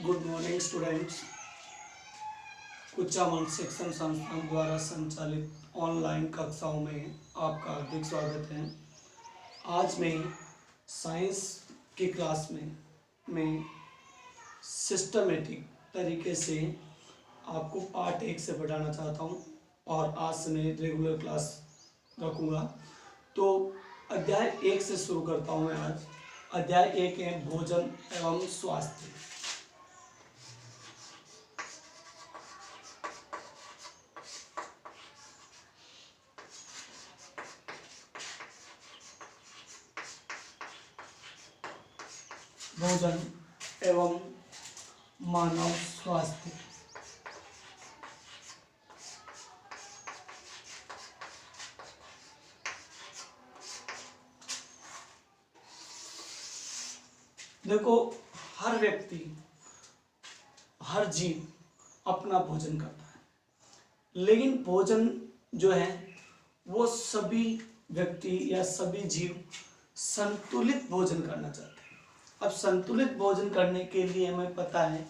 Good morning students. Kuchaman शिक्षण संस्थान द्वारा संचालित ऑनलाइन कक्षाओं में आपका हार्दिक स्वागत है। आज मैं साइंस की क्लास में सिस्टमेटिक तरीके से आपको पार्ट 1 से पढ़ाना चाहता हूं और आज से मैं रेगुलर क्लास रखूँगा। तो अध्याय 1 से शुरू करता हूं मैं आज। अध्याय 1 है भोजन एवं स्वास्थ्य। भोजन एवं मानव स्वास्थ्य। देखो, हर व्यक्ति, हर जीव अपना भोजन करता है, लेकिन भोजन जो है वो सभी व्यक्ति या सभी जीव संतुलित भोजन करना चाहते हैं। अब संतुलित भोजन करने के लिए हमें पता है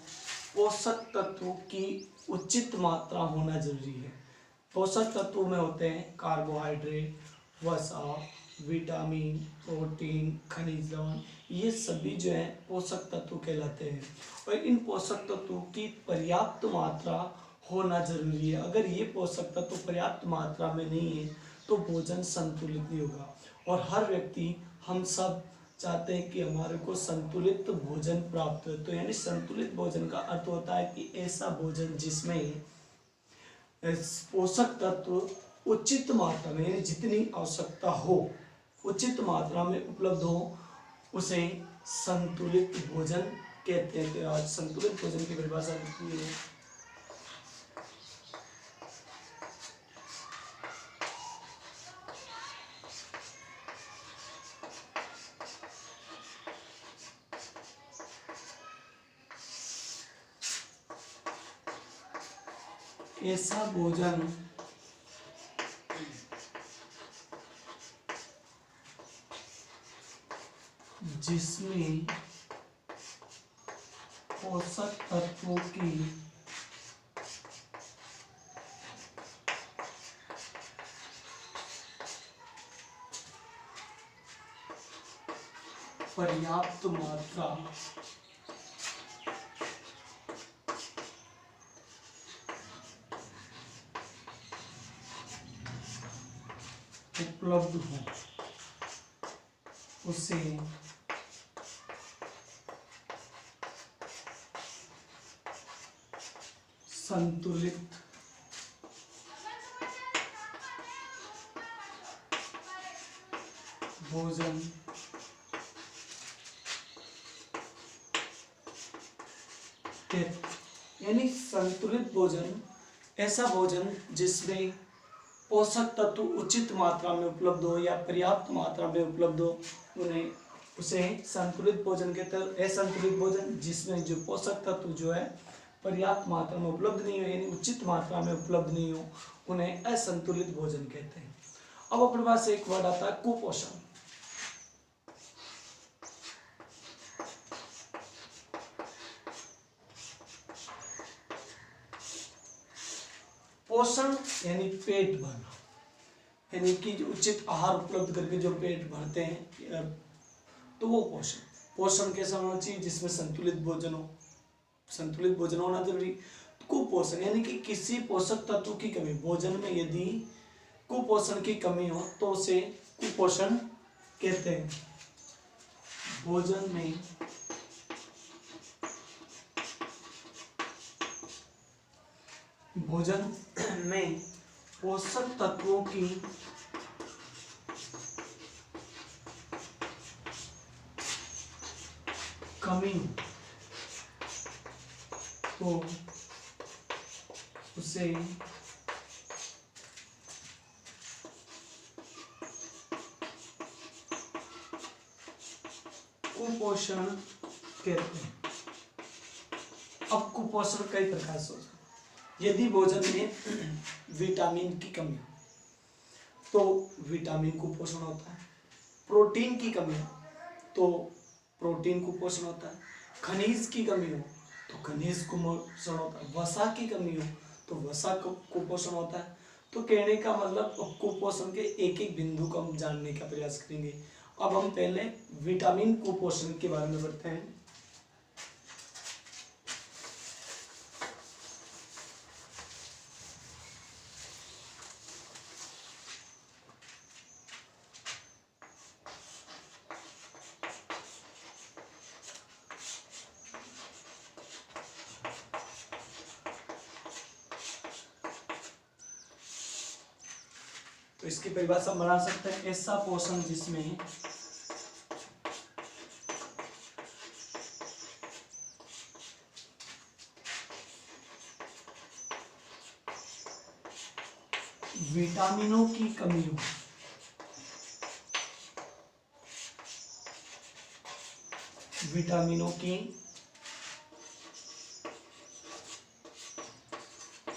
पोषक तत्वों की उचित मात्रा होना जरूरी है। पोषक तत्वों में होते हैं कार्बोहाइड्रेट, वसा, विटामिन, प्रोटीन, खनिज लवण, ये सभी जो है पोषक तत्व कहलाते हैं और इन पोषक तत्वों की पर्याप्त मात्रा होना जरूरी है। अगर ये पोषक तत्व पर्याप्त मात्रा में नहीं है तो भोजन संतुलित नहीं होगा। और हर व्यक्ति, हम सब चाहते हैं कि हमारे को संतुलित भोजन प्राप्त हो। तो यानी संतुलित भोजन का अर्थ होता है कि ऐसा भोजन जिसमें पोषक तत्व उचित मात्रा में, यानी जितनी आवश्यकता हो उचित मात्रा में उपलब्ध हो, उसे संतुलित भोजन कहते हैं। तो आज संतुलित भोजन की परिभाषा लिखी है। ऐसा भोजन जिसमें पोषक तत्वों की पर्याप्त मात्रा उपलब्ध हो, उसे संतुलित भोजन यानी संतुलित भोजन ऐसा भोजन जिसमें पोषक तत्व उचित मात्रा में उपलब्ध हो या पर्याप्त मात्रा में उपलब्ध हो, उसे संतुलित भोजन कहते हैं। असंतुलित भोजन जिसमें जो पोषक तत्व जो है पर्याप्त मात्रा में उपलब्ध नहीं हो, यानी उचित मात्रा में उपलब्ध नहीं हो, उन्हें असंतुलित भोजन कहते हैं। अब अपने पास एक वर्ड आता है कुपोषण। पोषण यानी पेट भरना, यानी कि उचित आहार उपलब्ध करके जो पेट भरते हैं, तो वो पोषण। पोषण कैसा होना चाहिए? जिसमें संतुलित भोजन हो, संतुलित भोजन होना जरूरी। कुपोषण यानी कि किसी पोषक तत्व की कमी, भोजन में यदि कुपोषण की कमी हो तो उसे कुपोषण कहते हैं। भोजन में पोषक तत्वों की कमी तो उसे कुपोषण कहते हैं। अब कुपोषण कई प्रकार से होता है। यदि भोजन में विटामिन की कमी हो तो विटामिन कुपोषण होता है। प्रोटीन की कमी हो तो प्रोटीन कुपोषण होता है। खनिज की कमी हो तो खनिज कुपोषण होता है, वसा की कमी हो तो वसा कुपोषण होता है। तो कहने का मतलब कुपोषण के एक एक बिंदु को हम जानने का प्रयास करेंगे। अब हम पहले विटामिन कुपोषण के बारे में पढ़ते हैं। तो इसकी परिभाषा बना सकते हैं, ऐसा पोषण जिसमें विटामिनों की कमी हो, विटामिनों की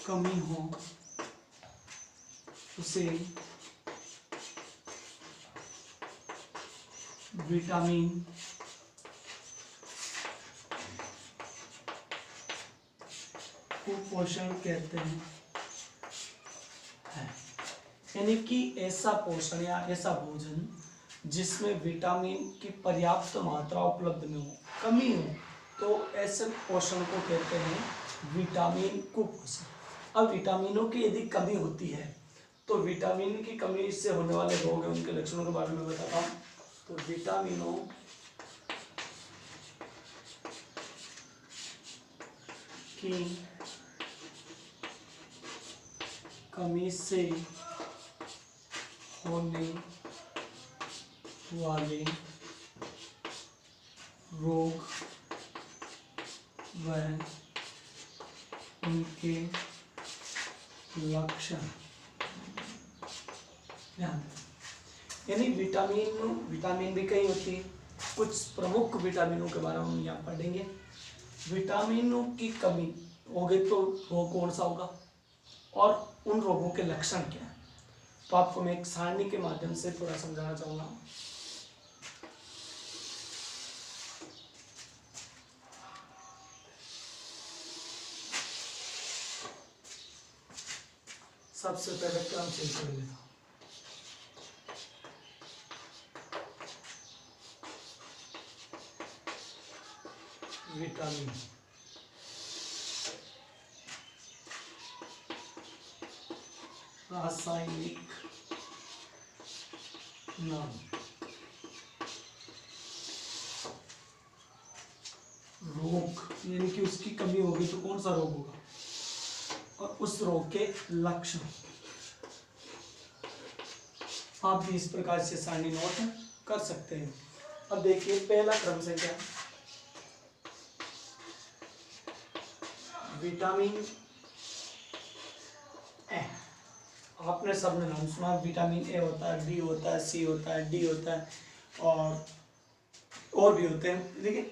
कमी हो उसे विटामिन कुपोषण कहते हैं। यानी कि ऐसा पोषण या ऐसा भोजन जिसमें विटामिन की पर्याप्त मात्रा उपलब्ध न हो, कमी हो, तो ऐसे पोषण को कहते हैं विटामिन कुपोषण। अब विटामिनों की यदि कमी होती है तो विटामिन की कमी से होने वाले रोग हैं, उनके लक्षणों के बारे में बताता हूँ। तो विटामिनों की कमी से होने वाले रोग व उनके लक्षण। यानी विटामिन भी कई होती है, कुछ प्रमुख विटामिनों के बारे में हम यहाँ पढ़ेंगे। विटामिनों की कमी हो गई तो रोग कौन सा होगा और उन रोगों के लक्षण क्या है, तो आपको मैं एक सारणी के माध्यम से थोड़ा समझाना चाहूँगा। सबसे पहले क्रम चेंज कर लेता हूँ। विटामिन रासायनिक नाम, रोग यानी कि उसकी कमी होगी तो कौन सा रोग होगा और उस रोग के लक्षण। आप भी इस प्रकार से सारणी नोट कर सकते हैं। अब देखिए पहला क्रम से क्या, विटामिन ए। आपने सबने नाम सुना, विटामिन ए होता है, बी होता है, सी होता है, डी होता है और भी होते हैं। लेकिन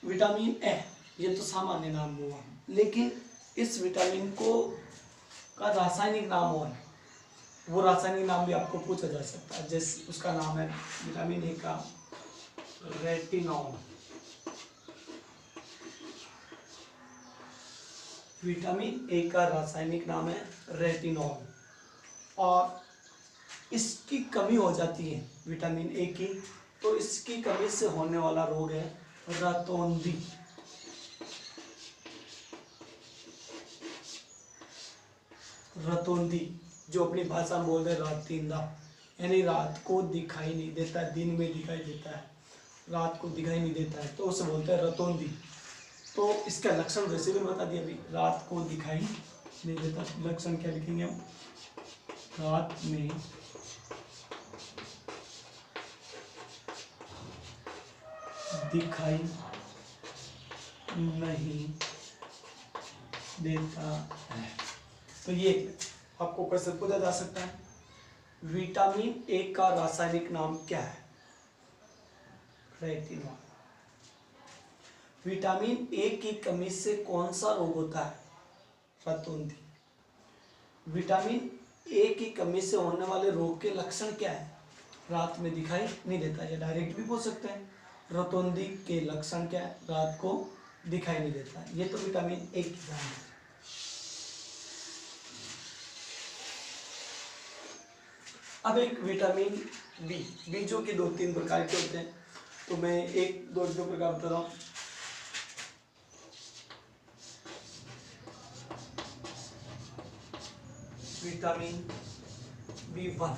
विटामिन ए ये तो सामान्य नाम हुआ, लेकिन इस विटामिन को का रासायनिक नाम हुआ है, वो रासायनिक नाम भी आपको पूछा जा सकता है। जैसे उसका नाम है विटामिन ए का रेटिनॉल। विटामिन ए का रासायनिक नाम है रेटिनॉल, और इसकी कमी हो जाती है विटामिन ए की, तो इसकी कमी से होने वाला रोग है रतौंधी। रतौंधी जो अपनी भाषा में बोलते हैं रातींदा, यानी रात को दिखाई नहीं देता है, दिन में दिखाई देता है, रात को दिखाई नहीं देता है, तो उसे बोलते हैं रतौंधी। तो इसका लक्षण वैसे भी बता दिया अभी, रात को दिखाई नहीं देता। लक्षण क्या लिखेंगे हम, रात में दिखाई नहीं देता है। तो ये आपको क्वेश्चन पूछा जा सकता है, विटामिन ए का रासायनिक नाम क्या है, रेटिनॉल। विटामिन ए की कमी से कौन सा रोग होता है, रतौंधी। विटामिन ए की कमी से होने वाले रोग के लक्षण क्या है, रात में दिखाई नहीं देता। या डायरेक्ट भी पूछ सकते हैं, रतौंधी के लक्षण क्या है, रात को दिखाई नहीं देता है। ये तो विटामिन ए की तरह है। अब एक विटामिन बी, बीजों के 2-3 प्रकार के होते हैं, तो मैं एक दो प्रकार बता रहा हूँ। विटामिन B1,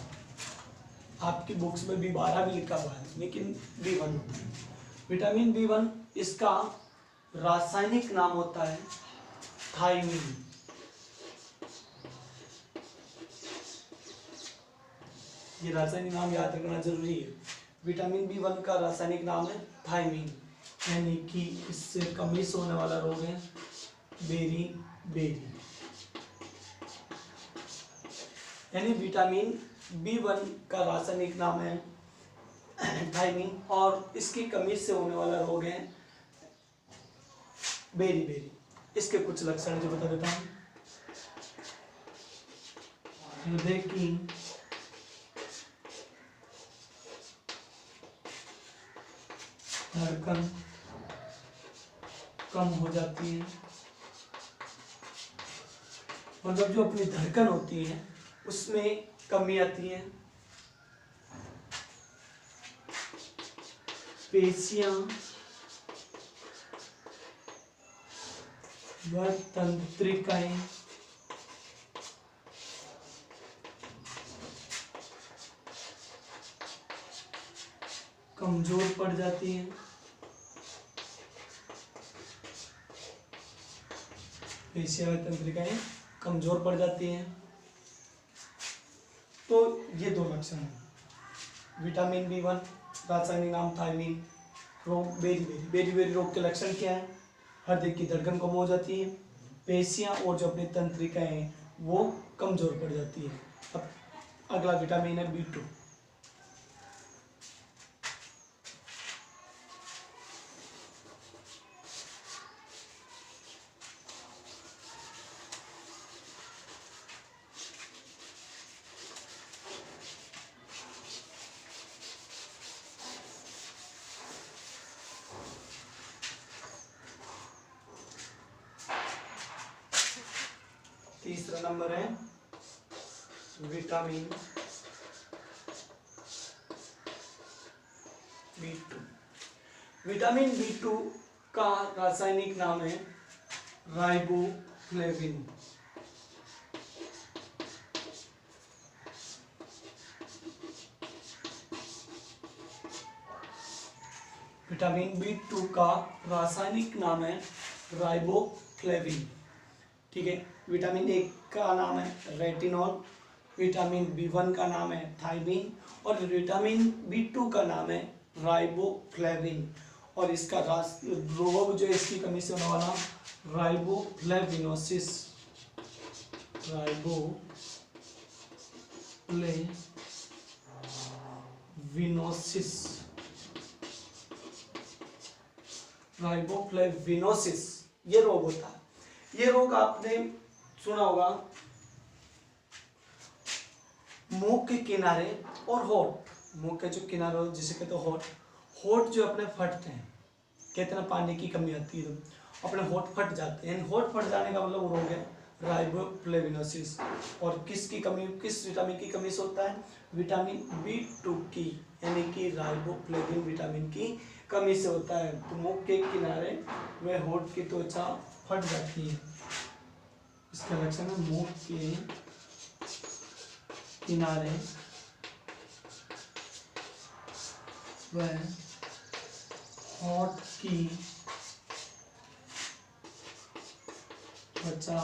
आपकी बुक्स में B12 भी लिखा हुआ है, लेकिन B1 होता है। विटामिन B1, इसका रासायनिक नाम होता है थायमीन। ये रासायनिक नाम याद रखना जरूरी है। विटामिन B1 का रासायनिक नाम है थायमीन, यानी कि इससे कमी से होने वाला रोग है बेरी बेरी। यानी विटामिन B1 का रासायनिक नाम है थायमीन, और इसकी कमी से होने वाला रोग है बेरी बेरी। इसके कुछ लक्षण जो बता देता हूँ। हृदय की धड़कन कम हो जाती है, मतलब जो अपनी धड़कन होती है उसमें कमी आती है। पेशियां व तंत्रिकाएं कमजोर पड़ जाती हैं। पेशियां व तंत्रिकाएं कमजोर पड़ जाती हैं। तो ये दो लक्षण हैं। विटामिन B1, रासायनिक नाम थायमीन, रोग बेरी बेरी। बेरी बेरी रोग के लक्षण क्या है? हृदय की धड़कन कम हो जाती है, पेशियां और जो अपनी तंत्रिकाएं हैं वो कमजोर पड़ जाती है। अब अगला विटामिन है B2। तीसरा नंबर है विटामिन B2। विटामिन B2 का रासायनिक नाम है राइबोफ्लेविन। विटामिन B2 का रासायनिक नाम है राइबोफ्लेविन। ठीक है। विटामिन ए का नाम है रेटिनॉल, विटामिन B1 का नाम है थायमीन, और विटामिन B2 का नाम है राइबोफ्लेविन। और इसका रोग जो है इसकी कमी से होने वाला राइबोफ्लेविनोसिस। राइबोफ्लेविनोसिस ये रोग होता है। ये रोग आपने सुना होगा, मुंह के किनारे और होठ, मुंह के जो किनारे जिसे कहते हैं होठ जो अपने फटते हैं, कहते हैं ना पानी की कमी आती है तो अपने होठ फट जाते हैं। होठ फट जाने का मतलब रोग है राइबोफ्लेविनोसिस। और किसकी कमी, किस विटामिन की कमी से होता है? विटामिन B2 की, यानी कि राइबोफ्लेविन विटामिन की कमी से होता है। तो मुंह के किनारे व होठ की त्वचा फट जाती है। इसका लक्षण है मुंह के किनारे व होठ की त्वचा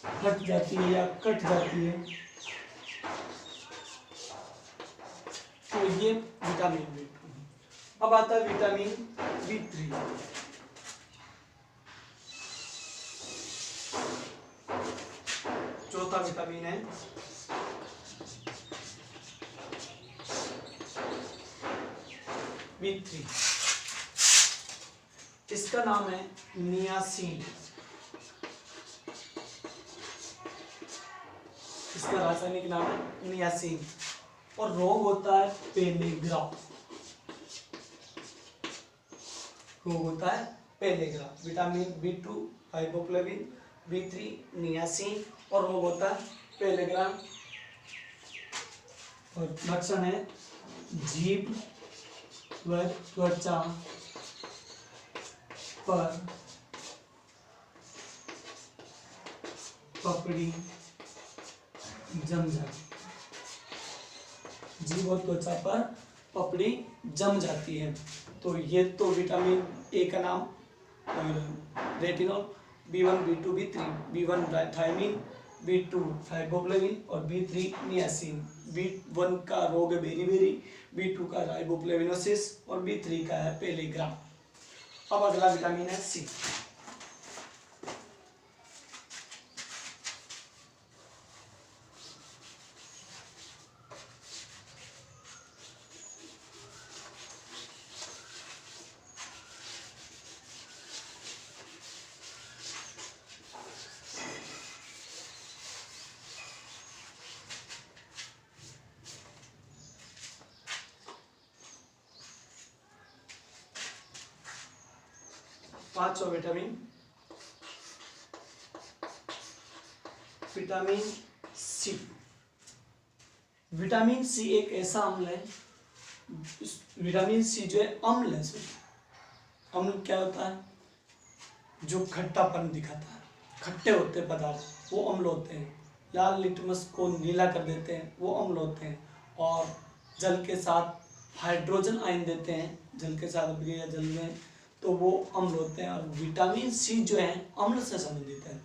फट जाती है या कट जाती है। तो ये विटामिन B2। अब आता है विटामिन B3। चौथा विटामिन है B3। इसका नाम है नियासिन। इसका रासायनिक नाम है नियासिन, और रोग होता है पेनेग्रा। रोग होता है pellagra. Vitamin B2 riboflavin, B3 niacin और रोग होता है पेलेग्रा। और लक्षण है जीभ व त्वचा पर पपड़ी जम जाती, जीभ और त्वचा पर पपड़ी जम जाती है। तो ये तो विटामिन ए का नाम। और retinol, B1 B2 B3, B1 thiamine, B2 riboflavin और B3 नियासिन। B1 का रोग है बेरीबेरी, B2 का राइबोफ्लेविनोसिस और B3 का है पेलेग्रा। अब अगला विटामिन है सी। पांचवा vitamin, vitamin C. Vitamin C एक ऐसा अम्ल है, विटामिन सी जो है अम्ल है। अम्ल क्या होता है? जो खट्टापन दिखाता है, खट्टे होते हैं पदार्थ वो अम्ल होते हैं। लाल लिटमस को नीला कर देते हैं वो अम्ल होते हैं। और जल के साथ हाइड्रोजन आयन देते हैं, जल के साथ अभिक्रिया जल में, तो वो अम्ल होते हैं। और विटामिन सी जो है अम्ल से संबंधित है।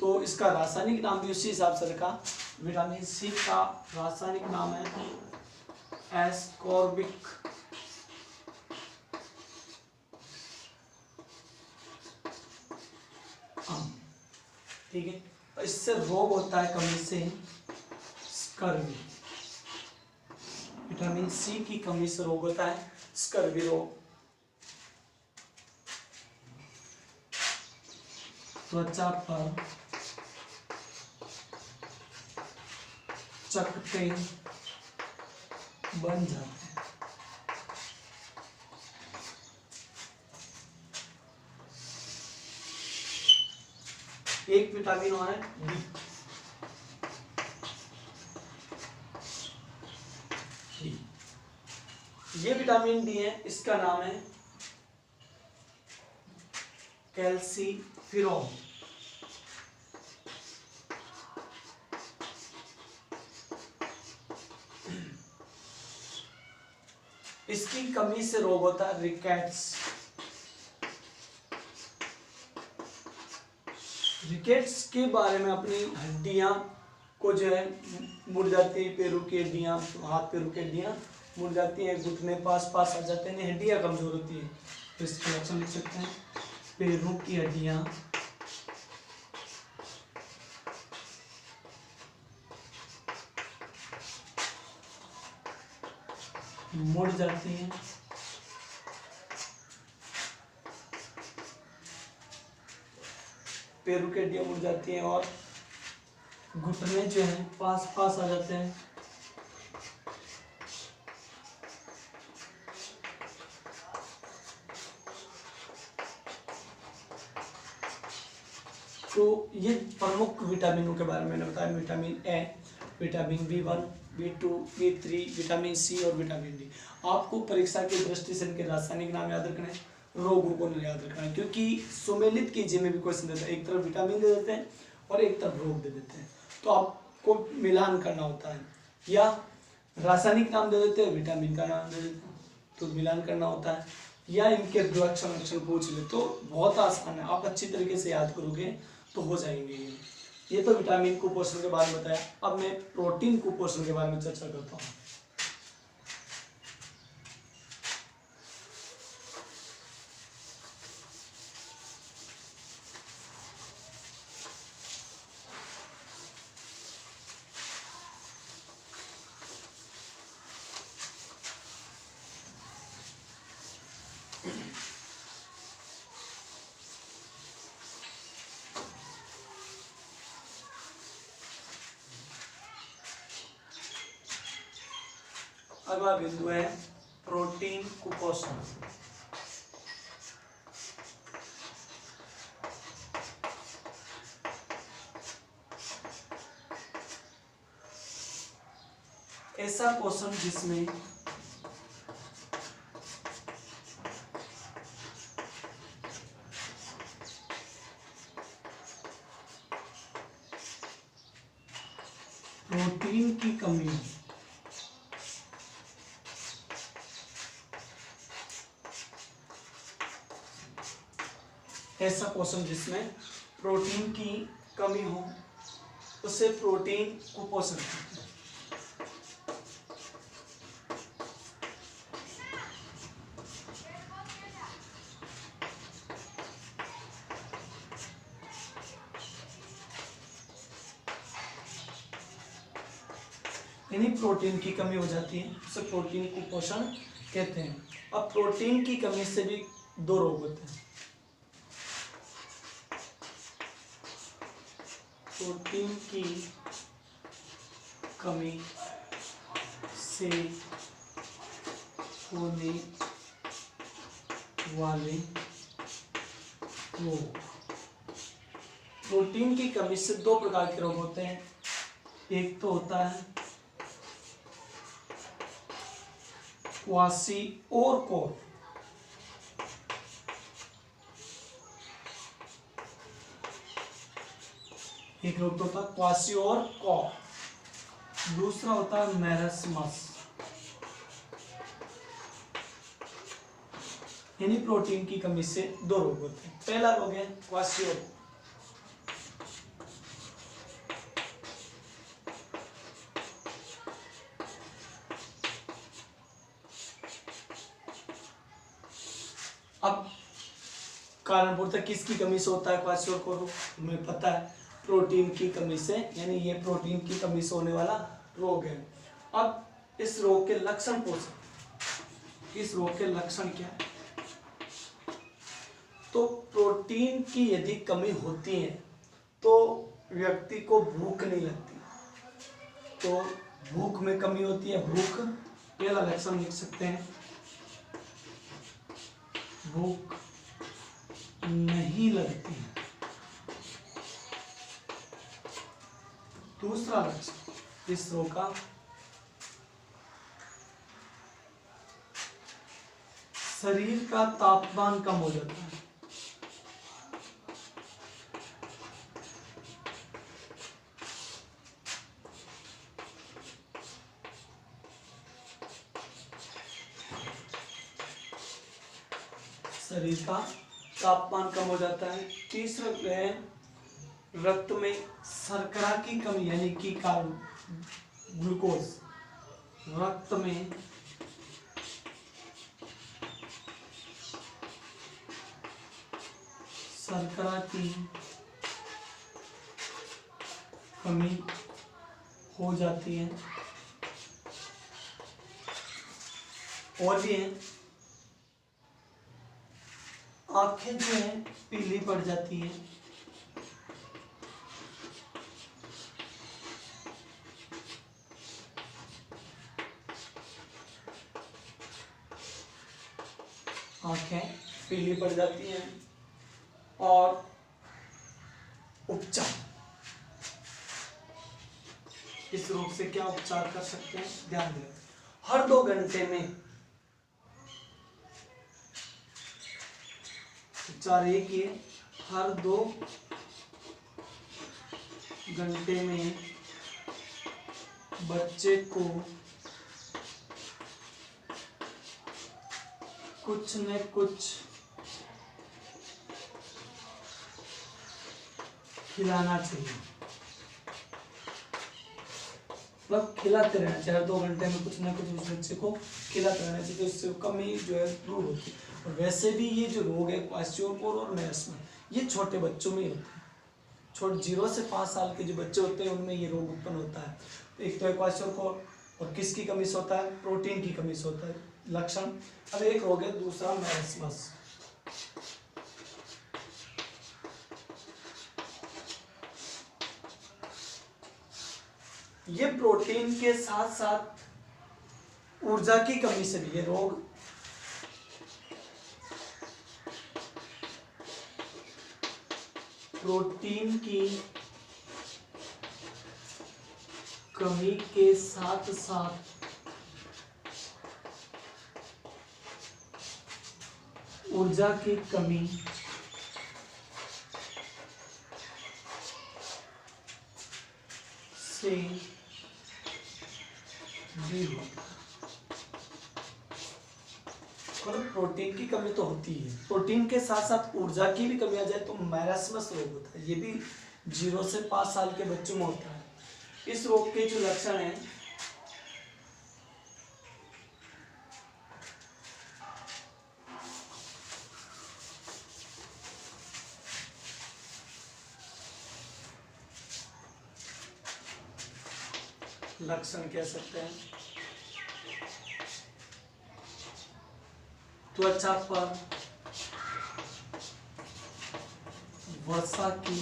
तो इसका रासायनिक नाम भी उसी हिसाब से रखा। विटामिन सी का रासायनिक नाम है एस्कॉर्बिक अम्ल। ठीक है। इससे रोग होता है कमी से स्कर्वी। विटामिन सी की कमी से रोग होता है स्कर्वी रोग। त्वचा पर चकत्ते बन जाते हैं। एक विटामिन और है डी। ये विटामिन डी है, इसका नाम है कैल्सीफिरोल। इसकी कमी से रोग होता है रिकेट्स। रिकेट्स के बारे में अपनी हड्डियां को जो है मुड़ जाती है, पैरों की हड्डियां, हाथ पैरों की हड्डियां मुड़ जाती हैं, घुटने पास आ जाते हैं, हड्डियां कमजोर होती है। तो इसके ऑप्शन लिख सकते हैं, पैरों की हड्डियां मुड़ जाती हैं, पैरों की हड्डियां मुड़ जाती हैं और घुटने जो है पास आ जाते हैं। तो ये प्रमुख विटामिनों के बारे में मैंने बताया। Vitamin A, vitamin B1, B2, B3, vitamin C और विटामिन डी। आपको परीक्षा की दृष्टि से इनके रासायनिक नाम याद रखना है, रोगों को नहीं याद रखना है, क्योंकि सुमेलित कीजिए में भी क्वेश्चन देता है, एक तरफ विटामिन दे देते हैं और एक तरफ रोग दे देते हैं, तो आपको मिलान करना होता है। या रासायनिक नाम दे देते हैं, विटामिन का नाम दे देते हैं, तो मिलान करना होता है। या इनके लक्षण पूछ ले तो बहुत आसान है, आप अच्छी तरीके से याद करोगे तो हो जाएंगे। ये तो विटामिन कुपोषण के बारे में बताया। अब मैं प्रोटीन कुपोषण के बारे में चर्चा करता हूँ। अगला बिंदु है प्रोटीन कुपोषण। ऐसा क्वेश्चन जिसमें प्रोटीन की कमी हो, ऐसा क्वेश्चन जिसमें प्रोटीन की कमी हो उसे प्रोटीन कुपोषण कहते हैं। यानी प्रोटीन की कमी हो जाती है उसे प्रोटीन कुपोषण कहते हैं। अब प्रोटीन की कमी से भी दो रोग होते हैं। प्रोटीन की कमी से होने वाले रोग। प्रोटीन की कमी से दो प्रकार के रोग होते हैं। एक तो होता है क्वासिओरकोर, एक रोग तो होता है क्वासिओरकोर, दूसरा होता है मेरस्मस। यानी प्रोटीन की कमी से दो रोग होते हैं। पहला रोग है क्वासिओरकोर। अब कारण पूर्वक किसकी कमी से होता है क्वासिओरकोर? हमें पता है प्रोटीन की कमी से, यानी ये प्रोटीन की कमी से होने वाला रोग है। अब इस रोग के लक्षण पूछ, इस रोग के लक्षण क्या है? तो प्रोटीन की यदि कमी होती है तो व्यक्ति को भूख नहीं लगती, तो भूख में कमी होती है। भूख पहला लक्षण लिख सकते हैं, भूख नहीं लगती है। दूसरा लक्षण इस रोग का शरीर का तापमान कम हो जाता है। शरीर का तापमान कम हो जाता है। तीसरा है रक्त में शर्करा की कमी, यानी कि ग्लूकोज, रक्त में शर्करा की कमी हो जाती है। और भी है, आंखें जो है पीली पड़ जाती हैं। आंखें पीली पड़ जाती हैं। और उपचार, इस रोग से क्या उपचार कर सकते हैं? ध्यान दें, हर 2 घंटे में उपचार एक ही है, हर 2 घंटे में बच्चे को कुछ न कुछ खिलाना चाहिए। मतलब खिलाते रहना चाहिए, हर 2 घंटे में कुछ ना कुछ उस बच्चे को खिलाते रहना चाहिए, तो इससे कमी जो है दूर होती है। और वैसे भी ये जो रोग है क्वासिओरकोर और मेरस्मस, ये छोटे बच्चों में ही होते हैं। 0 से 5 साल के जो बच्चे होते हैं उनमें ये रोग उत्पन्न होता है। एक तो है क्वासिओरकोर, और किसकी कमी से होता है? प्रोटीन की कमी से होता है लक्षण। अब एक रोग है दूसरा मेरस्मस। ये प्रोटीन के साथ साथ ऊर्जा की कमी से भी, ये रोग प्रोटीन की कमी के साथ साथ ऊर्जा की कमी से भी होता है। मतलब प्रोटीन की कमी तो होती है, प्रोटीन के साथ साथ ऊर्जा की भी कमी आ जाए तो मैरास्मस रोग होता है। ये भी 0 से 5 साल के बच्चों में होता है। इस रोग के जो लक्षण हैं, लक्षण कह सकते हैं, त्वचा पर वसा की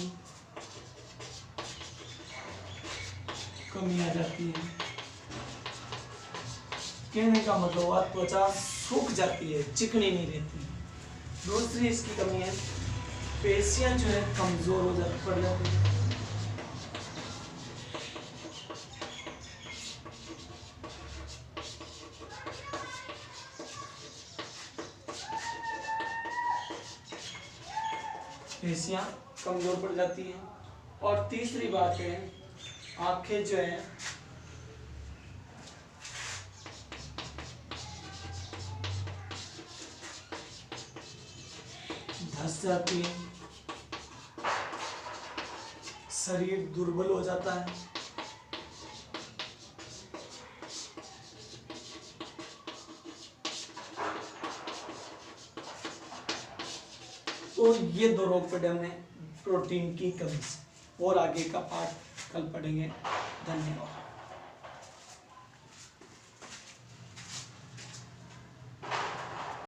कमी आ जाती है। कहने का मतलब हुआ त्वचा सूख जाती है, चिकनी नहीं रहती। दूसरी इसकी कमी है, पेशियां जो है कमजोर हो जाती, पड़ जाती है। पेशियां कमजोर पड़ जाती हैं। और तीसरी बात है, आंखें जो है धंस जाती है, शरीर दुर्बल हो जाता है। तो ये 2 रोग पढ़े हमने प्रोटीन की कमी से, और आगे का पाठ कल पढ़ेंगे। धन्यवाद।